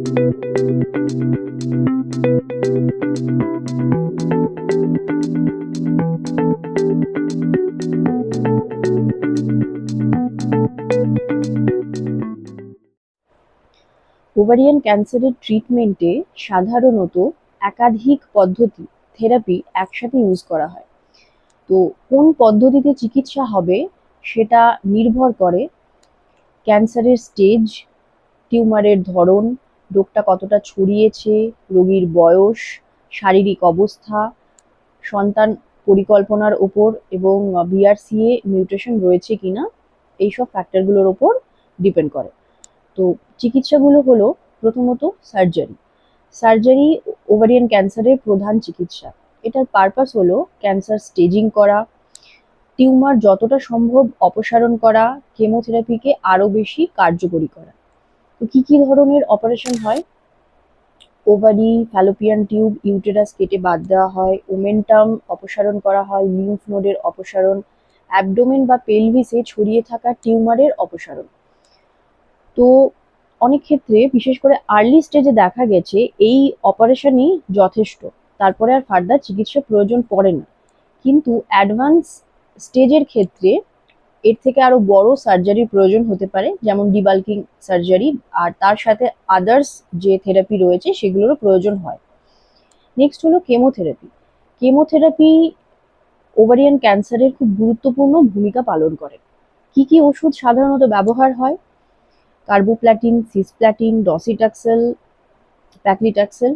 Ovarian ক্যান্সারের ট্রিটমেন্টে সাধারণত একাধিক পদ্ধতি থেরাপি একসাথে ইউজ করা হয়। তো কোন পদ্ধতিতে চিকিৎসা হবে সেটা নির্ভর করে ক্যান্সারের স্টেজ, টিউমারের ধরন, রোগটা কতটা ছড়িয়েছে, রোগীর বয়স, শারীরিক অবস্থা, সন্তান পরিকল্পনার ওপর এবং বিআরসিএ মিউটেশন রয়েছে কিনা এইসব ফ্যাক্টরগুলোর ওপর ডিপেন্ড করে। তো চিকিৎসাগুলো হলো প্রথমত সার্জারি। সার্জারি ওভারিয়ান ক্যান্সারের প্রধান চিকিৎসা। এটার পারপাস হলো ক্যান্সার স্টেজিং করা, টিউমার যতটা সম্ভব অপসারণ করা, কেমোথেরাপিকে আরও বেশি কার্যকরী করা। তো কি কি ধরনের অপারেশন হয়? ওভারি, ফ্যালোপিয়ান টিউব, ইউটেরাস কেটে বাদ দেওয়া হয়, ওমেন্টাম অপসারণ করা হয়, লিম্ফ নোডের অপসারণ, অ্যাবডোমেন বা পেলভিসে ছড়িয়ে থাকা টিউমারের অপসারণ। তো অনেক ক্ষেত্রে বিশেষ করে আর্লি স্টেজে দেখা গেছে এই অপারেশনই যথেষ্ট, তারপরে আর ফার্দার চিকিৎসার প্রয়োজন পড়ে না। কিন্তু অ্যাডভান্স স্টেজের ক্ষেত্রে এর থেকে আরো বড় সার্জারির প্রয়োজন হতে পারে, যেমন ডিবাল্কিং সার্জারি, আর তার সাথে আদার্স যে থেরাপি রয়েছে সেগুলোরও প্রয়োজন হয়। নেক্সট হলো কেমোথেরাপি। কেমোথেরাপি ওভারিয়ান ক্যান্সারের খুব গুরুত্বপূর্ণ ভূমিকা পালন করে। কি কি ওষুধ সাধারণত ব্যবহার হয়? Carboplatin, cisplatin, docetaxel, paclitaxel.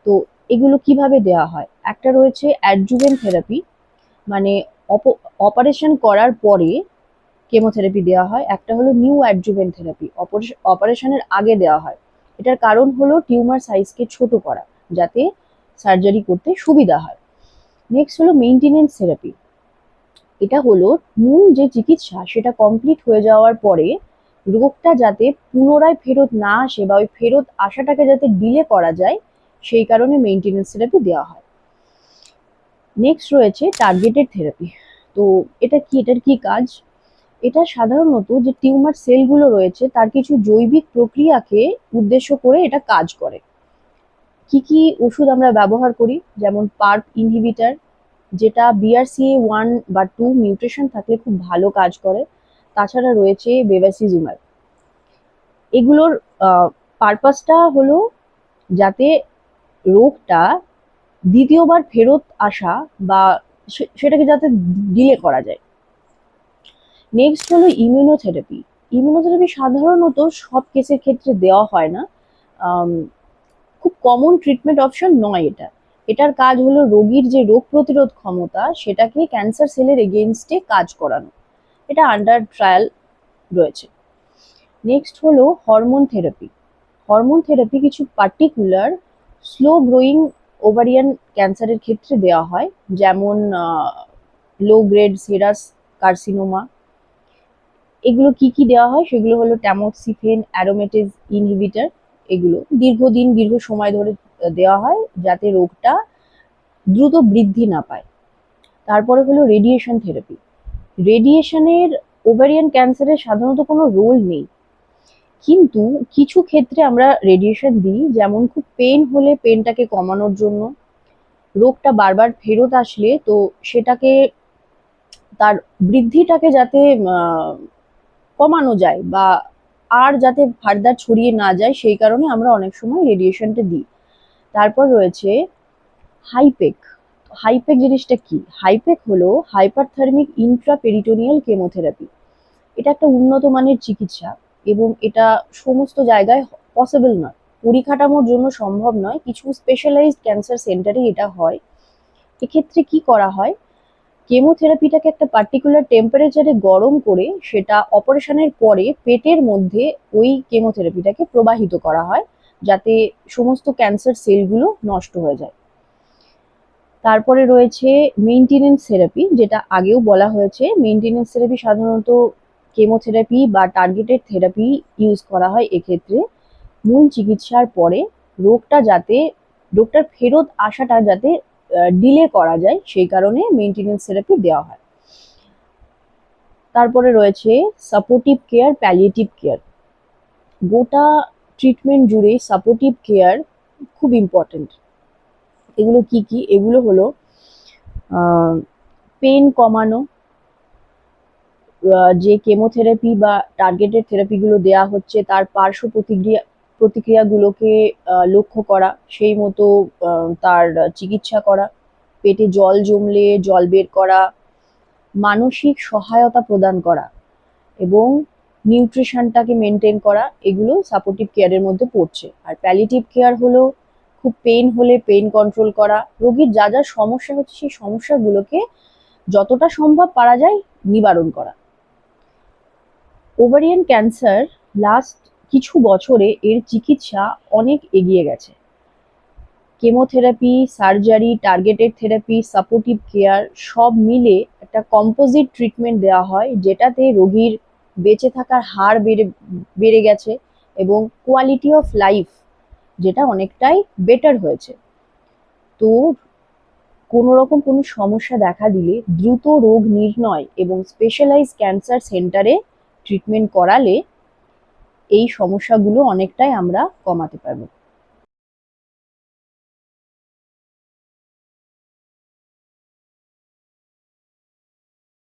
তো এগুলো কিভাবে দেওয়া হয়? একটা রয়েছে অ্যাডজুভেন্ট থেরাপি, মানে অপারেশন করার পরে কেমোথেরাপি দেওয়া হয়। একটা হলো নিউ অ্যাডজুভেন্ট থেরাপি, অপারেশনের আগে দেওয়া হয়। এটার কারণ হলো টিউমার সাইজকে ছোট করা, যাতে সার্জারি করতে সুবিধা হয়। নেক্সট হলো মেইনটেনেন্স থেরাপি। এটা হলো মূল যে চিকিৎসা সেটা কমপ্লিট হয়ে যাওয়ার পরে রোগটা যাতে পুনরায় ফেরত না আসে বা ওই ফেরত আসাটাকে যাতে ডিলে করা যায়, সেই কারণে মেইনটেনেন্স থেরাপি দেওয়া হয়। নেক্সট রয়েছে টার্গেটেড থেরাপি। তো এটার কি কাজ? এটা সাধারণত যে টিউমার সেলগুলো রয়েছে তার কিছু জৈবিক প্রক্রিয়াকে উদ্দেশ্য করে এটা কাজ করে। কি কি ওষুধ আমরা ব্যবহার করি? যেমন পার্প ইনহিবিটার, যেটা BRCA1 বা 2 মিউটেশন থাকলে খুব ভালো কাজ করে। তাছাড়া রয়েছে বেভাসিজুম্যাব। এগুলোর পারপাসটা হলো যাতে রোগটা দ্বিতীয়বার ফেরত আসা বা সেটাকে যাতে ডিলে করা যায়। নেক্সট হলো ইমিউনোথেরাপি। ইমিউনোথেরাপি সাধারণত সব কেসের ক্ষেত্রে দেওয়া হয় না, খুব কমন ট্রিটমেন্ট অপশন নয় এটা। এটার কাজ হলো রোগীর যে রোগ প্রতিরোধ ক্ষমতা সেটাকে ক্যান্সার সেলের এগেইনস্টে কাজ করানো। এটা আন্ডার ট্রায়াল রয়েছে। নেক্সট হলো হরমোন থেরাপি। হরমোন থেরাপি কিছু পার্টিকুলার স্লো গ্রোয়িং ওভারিয়ান ক্যান্সারের ক্ষেত্রে দেওয়া হয়, যেমন লো গ্রেড সেরাস কার্সিনোমা। এগুলো কি কি দেওয়া হয়? সেগুলো হলো ট্যামোক্সিফেন, অ্যারোমেটেজ ইনহিবিটার। এগুলো দীর্ঘ সময় ধরে দেওয়া হয় যাতে রোগটা দ্রুত বৃদ্ধি না পায়। তারপরে হলো রেডিয়েশন থেরাপি। রেডিয়েশনের ওভারিয়ান ক্যান্সারের সাধারণত কোনো রোল নেই, কিন্তু কিছু ক্ষেত্রে আমরা রেডিয়েশন দিই, যেমন খুব পেন হলে পেনটাকে কমানোর জন্য, রোগটা বারবার ফেরত আসলে তো সেটাকে তার বৃদ্ধিটাকে যাতে কমানো যায় বা আর যাতে ফার্দার ছড়িয়ে না যায়, সেই কারণে আমরা অনেক সময় রেডিয়েশনটা দিই। তারপর রয়েছে হাইপেক। হাইপেক জিনিসটা কি? হাইপেক হলো হাইপারথার্মিক ইন্ট্রাপেরিটোনিয়াল কেমোথেরাপি। এটা একটা উন্নত মানের চিকিৎসা এবং এটা সমস্ত জায়গায় পসিবল নয়, পরিকাঠামোর জন্য সম্ভব নয়। কিছু স্পেশালাইজড ক্যান্সার সেন্টারে এটা হয়। এক্ষেত্রে কি করা হয়? কেমোথেরাপিটাকে একটা পার্টিকুলার টেম্পারেচারে গরম করে সেটা অপারেশনের পরে পেটের মধ্যে ওই কেমোথেরাপিটাকে প্রবাহিত করা হয়, যাতে সমস্ত ক্যান্সার সেলগুলো নষ্ট হয়ে যায়। তারপরে রয়েছে মেইনটেনেন্স থেরাপি, যেটা আগেও বলা হয়েছে। মেইনটেনেন্স থেরাপি সাধারণত কেমোথেরাপি বা টার্গেটেড থেরাপি ইউজ করা হয় এক্ষেত্রে। মূল চিকিৎসার পরে রোগটার ফেরত আসাটা যাতে ডিলে করা যায়, সেই কারণে মেইনটেনেন্স থেরাপি দেওয়া হয়। তারপরে রয়েছে সাপোর্টিভ কেয়ার, প্যালিয়েটিভ কেয়ার। গোটা ট্রিটমেন্ট জুড়ে সাপোর্টিভ কেয়ার খুব ইম্পর্ট্যান্ট। এগুলো কি কি? এগুলো হলো পেন কমানো, যে কেমোথেরাপি বা টার্গেটেড থেরাপিগুলো দেওয়া হচ্ছে তার পার্শ্ব প্রতিক্রিয়াগুলোকে লক্ষ্য করা, সেই মতো তার চিকিৎসা করা, পেটে জল জমলে জল বের করা, মানসিক সহায়তা প্রদান করা এবং নিউট্রিশনটাকে মেনটেন করা, এগুলো সাপোর্টিভ কেয়ারের মধ্যে পড়ছে। আর প্যালিয়েটিভ কেয়ার হলো খুব পেন হলে পেন কন্ট্রোল করা, রোগীর যা যা সমস্যা হচ্ছে সেই সমস্যাগুলোকে যতটা সম্ভব পারা যায় নিবারণ করা। ওভারিয়ান ক্যান্সার লাস্ট কিছু বছরে এর চিকিৎসা অনেক এগিয়ে গেছে। Chemotherapy, surgery, targeted therapy, supportive care সব মিলে একটা কম্পোজিট ট্রিটমেন্ট দেওয়া হয়, যেটাতে রোগীর বেঁচে থাকার হার বেড়ে গেছে এবং কোয়ালিটি অফ লাইফ যেটা অনেকটাই বেটার হয়েছে। তো কোনো রকম কোনো সমস্যা দেখা দিলে দ্রুত রোগ নির্ণয় এবং স্পেশালাইজড ক্যান্সার সেন্টারে ট্রিটমেন্ট করালে এই সমস্যাগুলো অনেকটাই আমরা কমাতে পারবো।